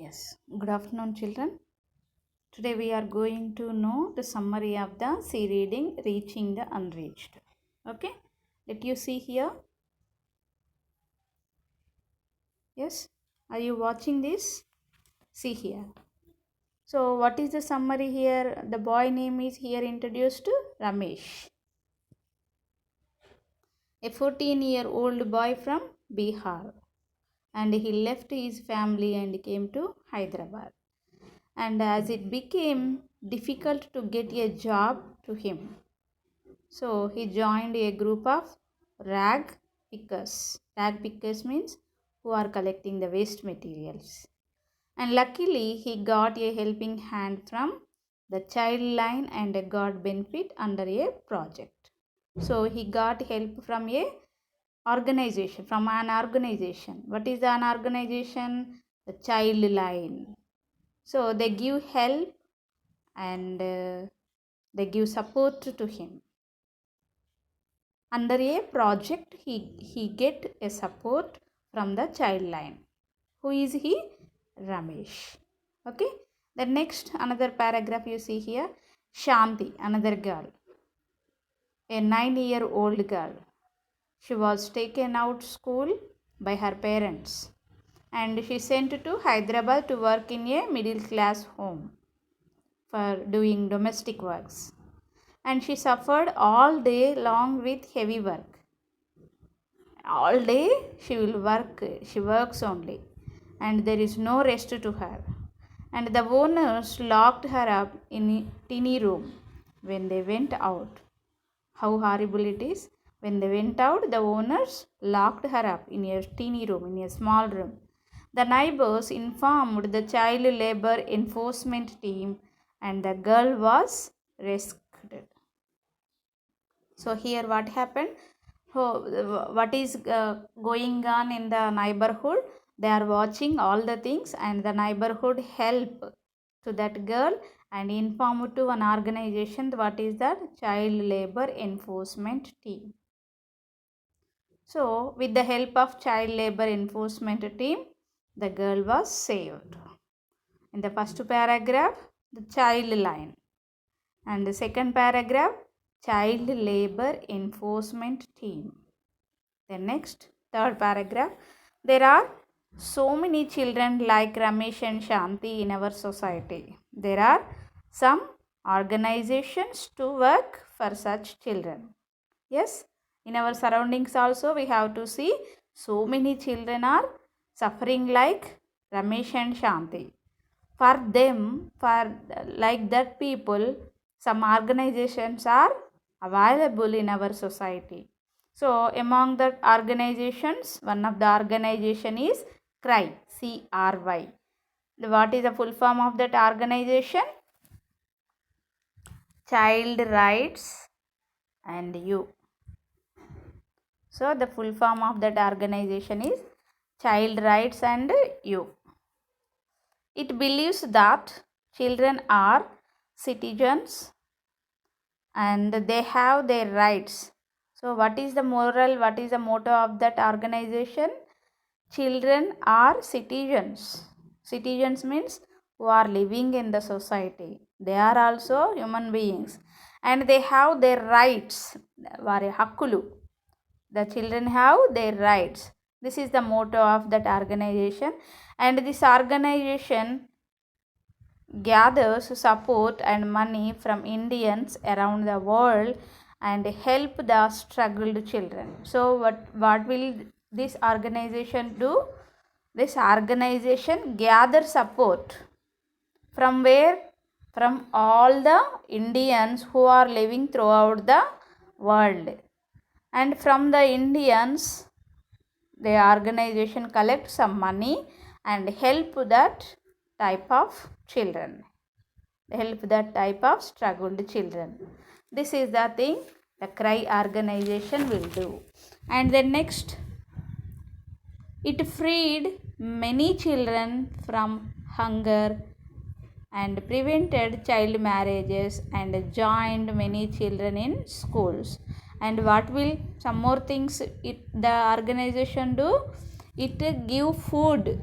Yes, good afternoon, children. Today we are going to know the summary of the C reading Reaching the Unreached. Okay, let you see here. Yes, are you watching this? See here. So, what is the summary here? The boy name is here introduced to Ramesh, a 14-year-old boy from Bihar, and he left his family and came to Hyderabad. And as it became difficult to get a job to him, so he joined a group of rag pickers. Rag pickers means who are collecting the waste materials. And luckily he got a helping hand from the child line and got benefit under a project. So he got help from a organization, from an organization. What is an organization? The child line. So they give help and they give support to him. Under a project, he get a support from the child line. Who is he? Ramesh. Okay. The next, another paragraph you see here. Shanti, another girl, a 9-year-old girl. She was taken out school by her parents and she sent to Hyderabad to work in a middle class home for doing domestic works. And she suffered all day long with heavy work. All day she will work, she works only, and there is no rest to her. And the owners locked her up in a teeny room when they went out. How horrible it is! When they went out, the owners locked her up in a teeny room, in a small room. The neighbors informed the child labor enforcement team, and the girl was rescued. So here what happened? What is going on in the neighborhood? They are watching all the things, and the neighborhood help to that girl and inform to an organization. What is that? Child labor enforcement team. So with the help of child labor enforcement team, the girl was saved. In the first paragraph, the child line, and the second paragraph, child labor enforcement team. Then next, third paragraph, there are so many children like Ramesh and Shanti in our society. There are some organizations to work for such children. Yes, in our surroundings also we have to see so many children are suffering like Ramesh and Shanti. For them, for like that people, some organizations are available in our society. So among the organizations, one of the organization is CRY, CRY. What is the full form of that organization? Child Rights and You. So the full form of that organization is Child Rights and You. It believes that children are citizens and they have their rights. So what is the moral, what is the motto of that organization? Children are citizens. Citizens means who are living in the society. They are also human beings and they have their rights. Vari hakkulu. The children have their rights. This is the motto of that organization, and this organization gathers support and money from Indians around the world and help the struggled children. So what will this organization do? This organization gather support from where? From all the Indians who are living throughout the world. And from the Indians, the organization collects some money and help that type of children. Help that type of struggled children. This is the thing the CRY organization will do. And then next, it freed many children from hunger and prevented child marriages and joined many children in schools. And what will some more things the organization do? It give food.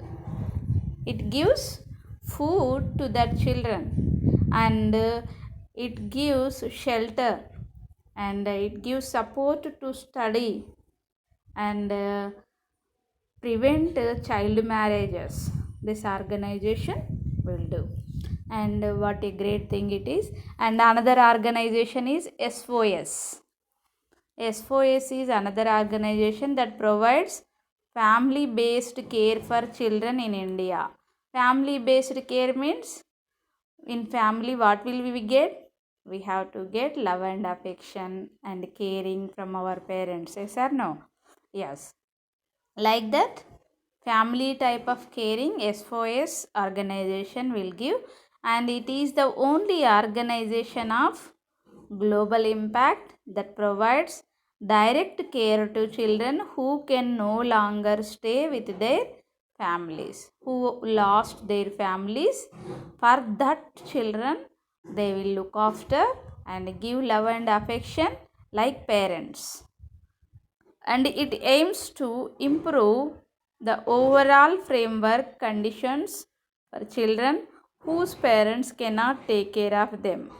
It gives food to their children, and it gives shelter, and it gives support to study, and prevent child marriages. This organization will do, and what a great thing it is. And another organization is SOS. SOS is another organization that provides family based care for children in India. Family based care means, in family what will we get? We have to get love and affection and caring from our parents. Yes or no? Yes. Like that, family type of caring SOS organization will give, and it is the only organization of global impact that provides direct care to children who can no longer stay with their families, who lost their families. For that children, they will look after and give love and affection like parents, and it aims to improve the overall framework conditions for children whose parents cannot take care of them,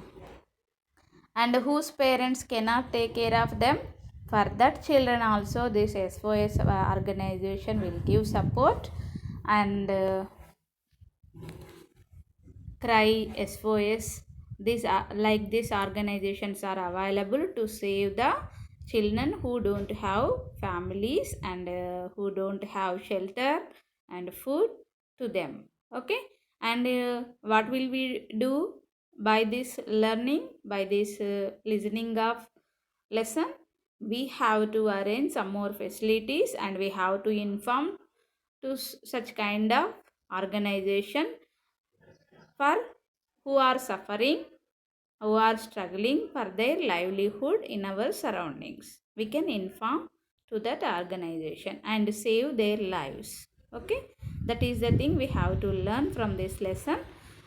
and whose parents cannot take care of them. For that children also, this SOS organization will give support, and cry SOS. These are like these organizations are available to save the children who don't have families, and who don't have shelter and food to them. Okay, and what will we do by this learning, by this listening of lesson? We have to arrange some more facilities, and we have to inform to such kind of organization for who are suffering, who are struggling for their livelihood in our surroundings. We can inform to that organization and save their lives. Okay, that is the thing we have to learn from this lesson.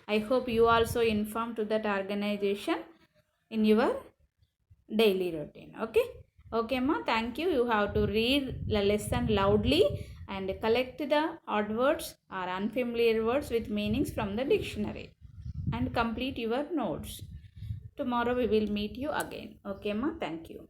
I hope you also inform to that organization in your daily routine. Okay, okay ma, thank you. You have to read the lesson loudly and collect the odd words or unfamiliar words with meanings from the dictionary, and complete your notes. Tomorrow we will meet you again. Okay ma, thank you.